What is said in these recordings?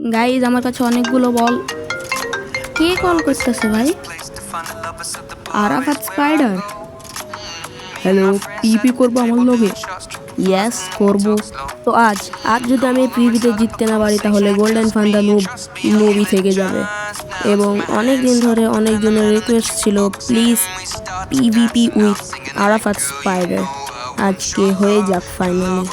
Guys আমার কাছে অনেকগুলো বল। কে কল করতেছে ভাই? আরাফাত স্পাইডার। হ্যালো, পিপি করবো আমার লগে? ইয়েস করব। তো আজ যদি আমি পিপিতে জিততে না পারি তাহলে গোল্ডেন ফান্ডা নুব মুভি থেকে যাবে। এবং অনেক দিন ধরে অনেকজনের রিকোয়েস্ট ছিল please PVP with Arafat spider. আজকে হয়ে যাক ফাইনালি।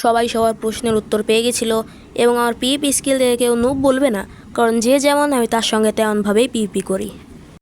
সবাই সবার প্রশ্নের উত্তর পেয়ে গেছিল এবং আমার পিপি স্কিল দেখে কেউ নুব বলবে না, কারণ যে যেমন আমি তার সঙ্গে তেমনভাবেই পিপি করি।